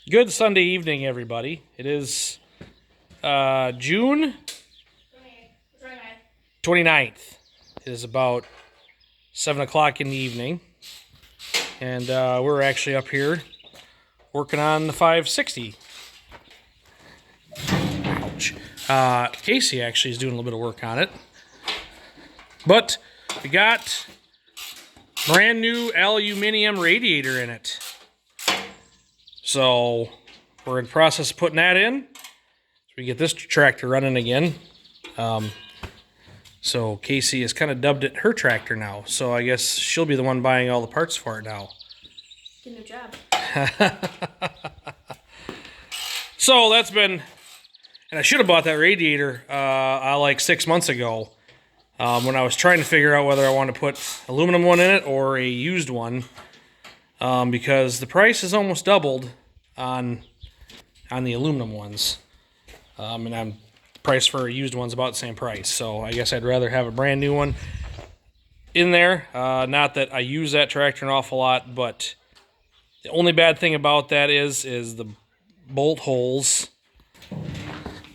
Good Sunday evening, everybody. It is June 29th. It is about 7 o'clock in the evening. And we're actually up here working on the 560. Ouch. Casey actually is doing a little bit of work on it. But we got brand new aluminum radiator in it. So we're in the process of putting that in. So we get this tractor running again. So Casey has kind of dubbed it her tractor now. So I guess she'll be the one buying all the parts for it now. Get a new job. So that's been, and I should have bought that radiator like 6 months ago when I was trying to figure out whether I want to put aluminum one in it or a used one, because the price has almost doubled on the aluminum ones, and the price for a used one's about the same price. So I guess I'd rather have a brand new one in there. Not that I use that tractor an awful lot, but the only bad thing about that is the bolt holes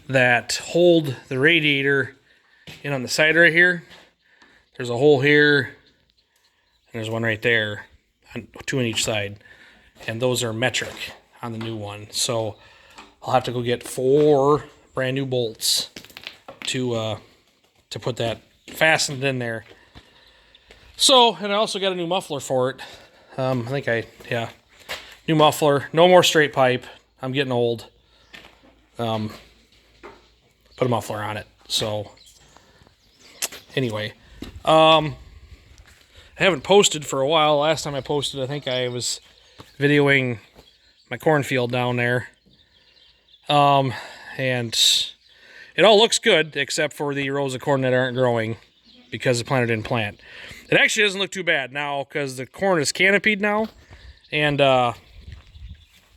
that hold the radiator in on the side right here. There's a hole here, and there's one right there, two on each side, and those are metric on the new one. So I'll have to go get 4 brand new bolts to put that fastened in there. So, and I also got a new muffler for it. New muffler, no more straight pipe. I'm getting old. Put a muffler on it. So anyway, I haven't posted for a while. Last time I posted, I think I was videoing my cornfield down there. And it all looks good except for the rows of corn that aren't growing because the planter didn't plant. It actually doesn't look too bad now because the corn is canopied now, and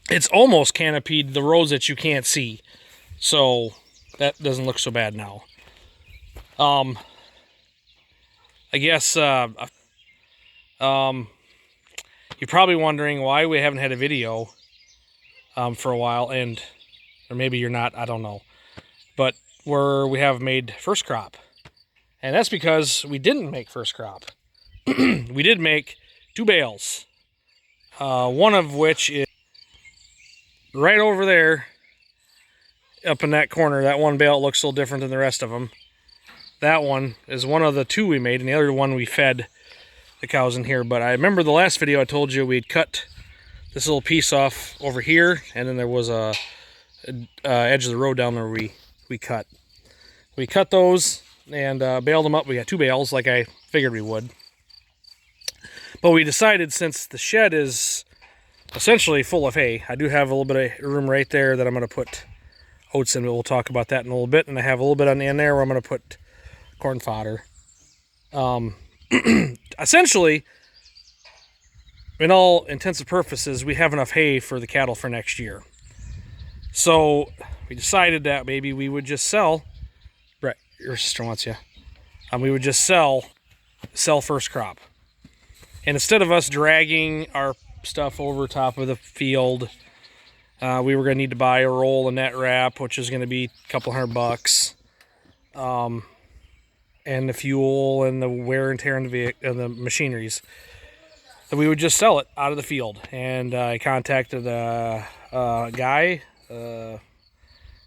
it's almost canopied the rows that you can't see. So that doesn't look so bad now. I guess you're probably wondering why we haven't had a video for a while, or maybe you're not, I don't know. But we have made first crop. And that's because we didn't make first crop. We did make 2 bales. One of which is right over there, up in that corner. That one bale looks a little different than the rest of them. That one is one of the 2 we made, and the other one we fed the cows in here. But I remember the last video I told you we'd cut this little piece off over here, and then there was a edge of the road down there we cut. We cut those and baled them up. We got 2 bales like I figured we would. But we decided, since the shed is essentially full of hay, I do have a little bit of room right there that I'm going to put oats in. We'll talk about that in a little bit. And I have a little bit on the end there where I'm going to put corn fodder. Essentially, in all intents and purposes, we have enough hay for the cattle for next year. So we decided that maybe we would just sell. Brett, your sister wants you. We would just sell first crop. And instead of us dragging our stuff over top of the field, we were going to need to buy a roll of net wrap, which is going to be a couple $100. And the fuel and the wear and tear on the machineries. So we would just sell it out of the field. And I contacted a guy.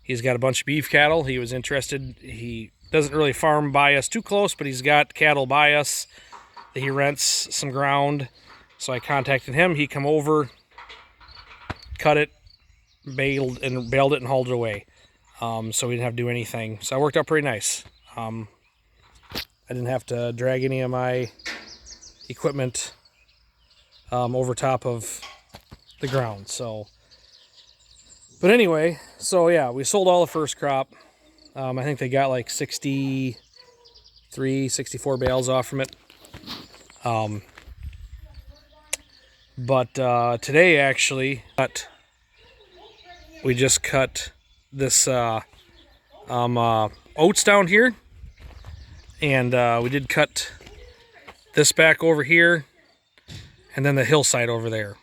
He's got a bunch of beef cattle. He was interested. He doesn't really farm by us too close, but he's got cattle by us that he rents some ground. So I contacted him. He come over, cut it, baled it, and hauled it away. So we didn't have to do anything. So it worked out pretty nice. I didn't have to drag any of my equipment over top of the ground. So, but anyway, so yeah, we sold all the first crop. I think they got like 64 bales off from it. But today actually, we just cut this oats down here, and we did cut this back over here, and then the hillside over there.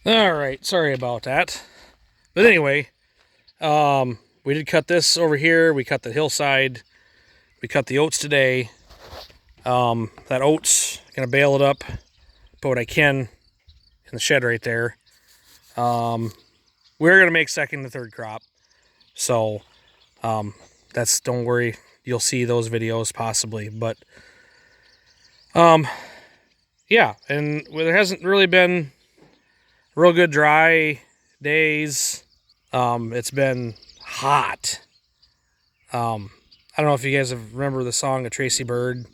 All right, sorry about that. But anyway, we did cut this over here. We cut the hillside. We cut the oats today. That oats, gonna bale it up, put what I can in the shed right there. We're gonna make second and third crop, so that's, don't worry, you'll see those videos possibly. But yeah, and there hasn't really been real good dry days. It's been hot. I don't know if you guys remember the song of Tracy Bird,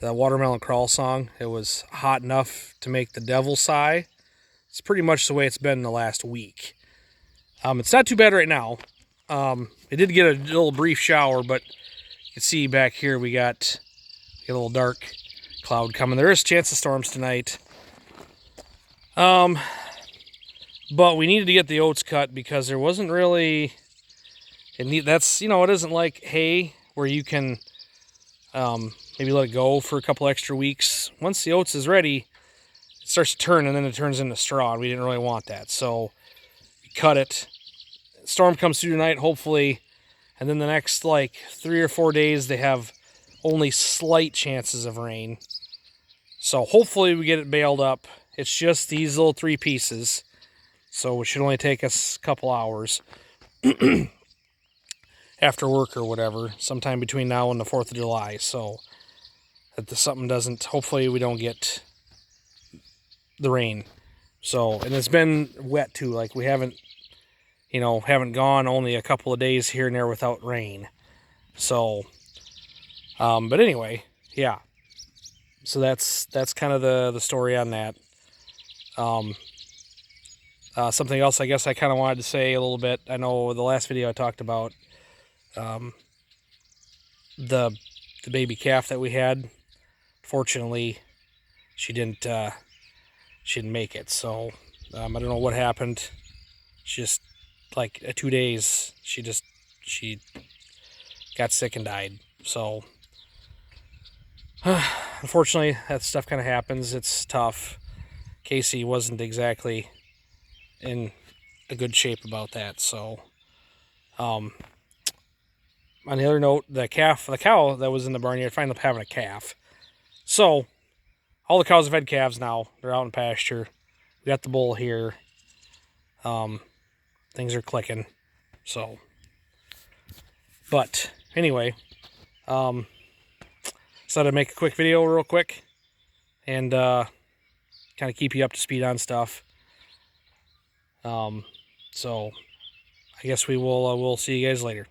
the Watermelon Crawl song. It was hot enough to make the devil sigh. It's pretty much the way it's been the last week. It's not too bad right now. It did get a little brief shower, but you can see back here we got a little dark cloud coming. There is a chance of storms tonight. But we needed to get the oats cut because there wasn't really... That's, you know, it isn't like hay where you can maybe let it go for a couple extra weeks. Once the oats is ready, it starts to turn, and then it turns into straw, and we didn't really want that. So we cut it. Storm comes through tonight, hopefully, and then the next like 3 or 4 days they have only slight chances of rain. So hopefully we get it baled up. It's just these little 3 pieces, so it should only take us a couple hours after work or whatever, sometime between now and the 4th of July. So that something doesn't, hopefully we don't get the rain. So, and it's been wet too, like we haven't, you know, haven't gone only a couple of days here and there without rain. So, but anyway, yeah. So that's kind of the story on that. Something else I guess I kind of wanted to say a little bit. I know the last video I talked about the baby calf that we had. Fortunately, she didn't make it. So I don't know what happened. She just, like 2 days, she got sick and died. So unfortunately, that stuff kind of happens. It's tough. Casey wasn't exactly in a good shape about that. So on the other note, the cow that was in the barnyard finally having a calf. So all the cows have had calves now. They're out in pasture. We got the bull here. Things are clicking. So, but anyway, so I'd make a quick video real quick and kind of keep you up to speed on stuff. So I guess we'll see you guys later.